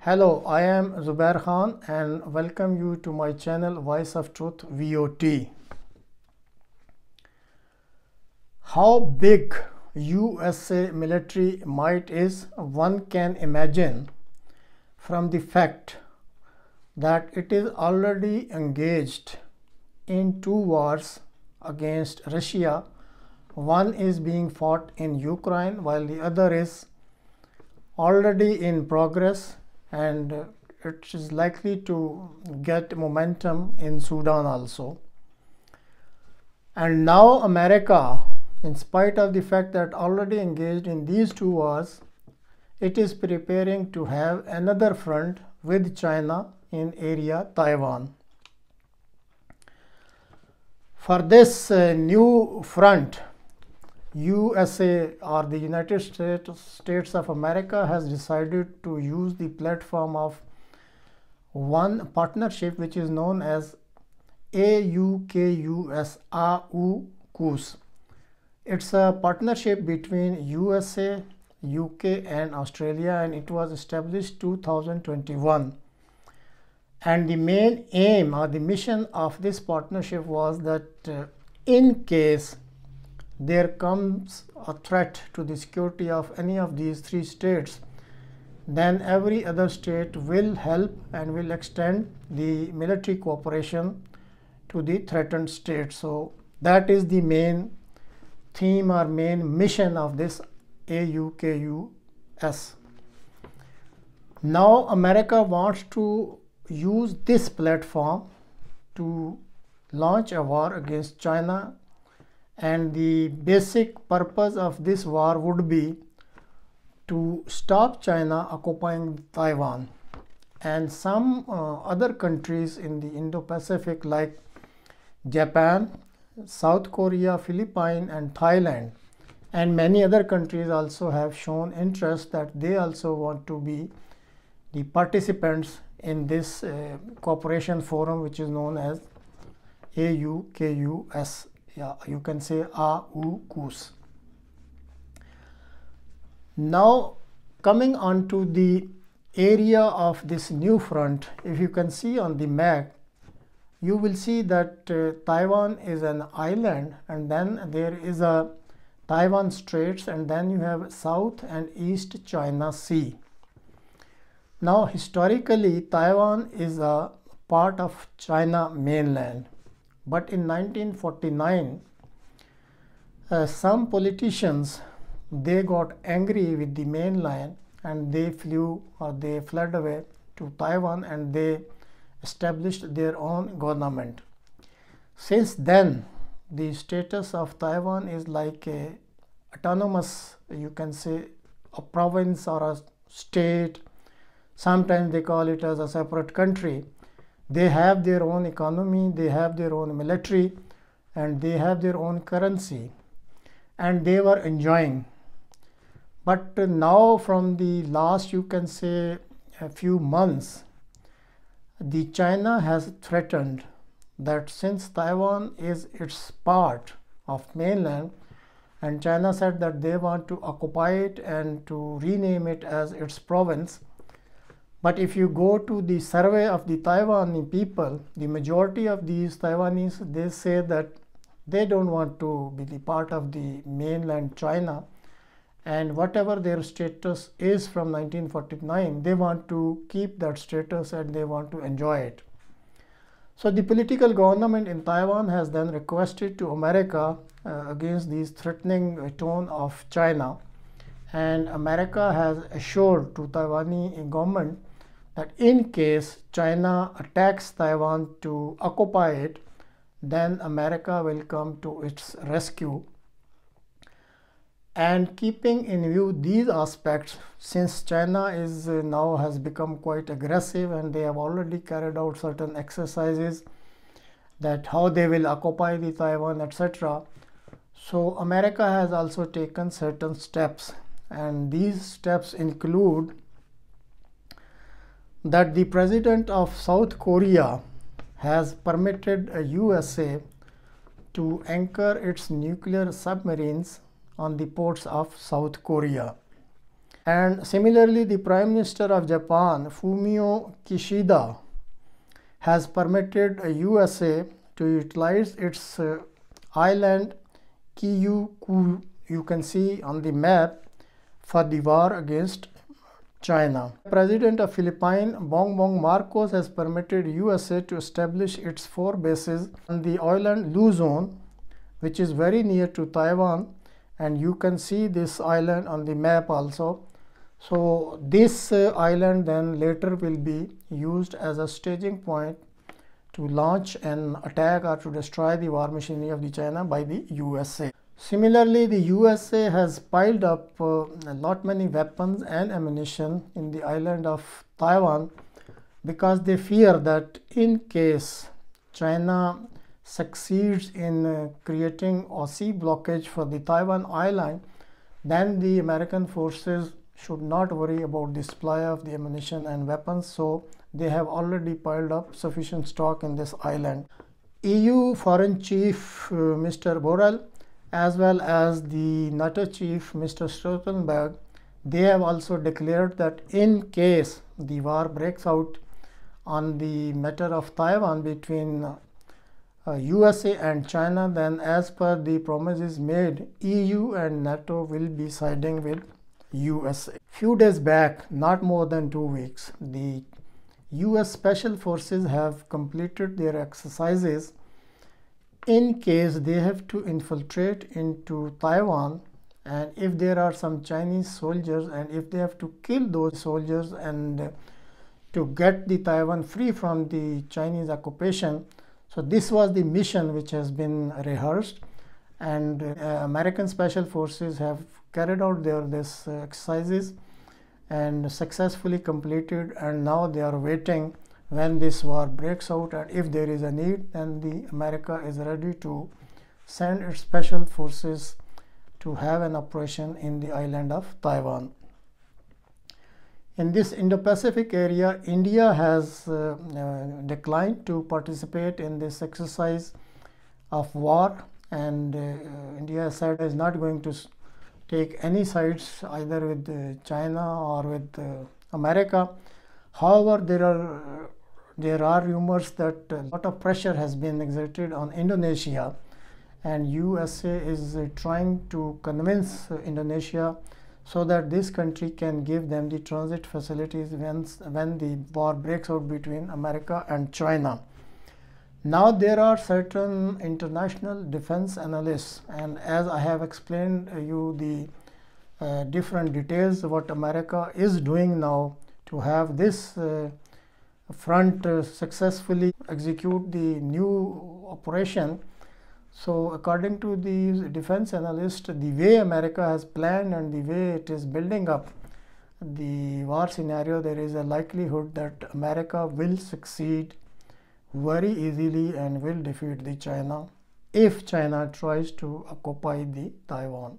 Hello, I am Zubair Khan and welcome you to my channel Voice of Truth V.O.T. How big USA military might is, one can imagine from the fact that it is already engaged in two wars against Russia. One is being fought in Ukraine while the other is already in progress, and it is likely to get momentum in Sudan also. And now America, in spite of the fact that already engaged in these two wars, it is preparing to have another front with China in area Taiwan. For this new front, USA or the United States of America has decided to use the platform of one partnership which is known as AUKUS. It's a partnership between USA, UK and Australia, and it was established 2021. And the main aim or the mission of this partnership was that in case there comes a threat to the security of any of these three states, then every other state will help and will extend the military cooperation to the threatened state. So that is the main theme or main mission of this AUKUS. Now America wants to use this platform to launch a war against China, and the basic purpose of this war would be to stop China occupying Taiwan and some other countries in the Indo-Pacific like Japan, South Korea, Philippines and Thailand, and many other countries also have shown interest that they also want to be the participants in this cooperation forum which is known as AUKUS. Yeah, you can say AUKUS. Now coming on to the area of this new front, if you can see on the map, you will see that Taiwan is an island, and then there is a Taiwan Straits, and then you have South and East China Sea. Now historically Taiwan is a part of China mainland, but in 1949 some politicians, they got angry with the mainland and they fled away to Taiwan and they established their own government. Since then the status of Taiwan is like a autonomous, you can say, a province or a state. Sometimes they call it as a separate country. They have their own economy, they have their own military, and they have their own currency, and they were enjoying. But now from the last, you can say, a few months, the China has threatened that since Taiwan is its part of mainland, and China said that they want to occupy it and to rename it as its province. But if you go to the survey of the Taiwanese people, the majority of these Taiwanese, they say that they don't want to be the part of the mainland China, and whatever their status is from 1949, they want to keep that status and they want to enjoy it. So the political government in Taiwan has then requested to America against this threatening tone of China, and America has assured to Taiwanese government that in case China attacks Taiwan to occupy it, then America will come to its rescue. And keeping in view these aspects, since China is now has become quite aggressive and they have already carried out certain exercises that how they will occupy the Taiwan, etc. So America has also taken certain steps, and these steps include that the president of South Korea has permitted a USA to anchor its nuclear submarines on the ports of South Korea. And similarly, the Prime Minister of Japan, Fumio Kishida, has permitted USA to utilize its island Kyushu, you can see on the map, for the war against China. President of Philippines, Bongbong Marcos, has permitted USA to establish its 4 bases on the island Luzon, which is very near to Taiwan, and you can see this island on the map also. So this island then later will be used as a staging point to launch an attack or to destroy the war machinery of the China by the USA. Similarly, the USA has piled up a lot many weapons and ammunition in the island of Taiwan because they fear that in case China succeeds in creating a sea blockage for the Taiwan island, then the American forces should not worry about the supply of the ammunition and weapons, so they have already piled up sufficient stock in this island. EU Foreign Chief Mr. Borrell, as well as the NATO Chief Mr. Stoltenberg, they have also declared that in case the war breaks out on the matter of Taiwan between USA and China, then as per the promises made, EU and NATO will be siding with USA. Few days back, not more than 2 weeks, the US Special Forces have completed their exercises in case they have to infiltrate into Taiwan, and if there are some Chinese soldiers and if they have to kill those soldiers and to get the Taiwan free from the Chinese occupation. So this was the mission which has been rehearsed, and American Special Forces have carried out this exercises and successfully completed, and now they are waiting when this war breaks out, and if there is a need, then the America is ready to send its special forces to have an operation in the island of Taiwan. In this Indo-Pacific area, India has declined to participate in this exercise of war, and India said is not going to take any sides either with China or with America. However, there are rumors that a lot of pressure has been exerted on Indonesia, and USA is trying to convince Indonesia so that this country can give them the transit facilities when the war breaks out between America and China. Now there are certain international defense analysts, and as I have explained you the different details what America is doing now to have this front successfully execute the new operation. So according to these defense analysts, the way America has planned and the way it is building up the war scenario, there is a likelihood that America will succeed very easily and will defeat the China if China tries to occupy the Taiwan.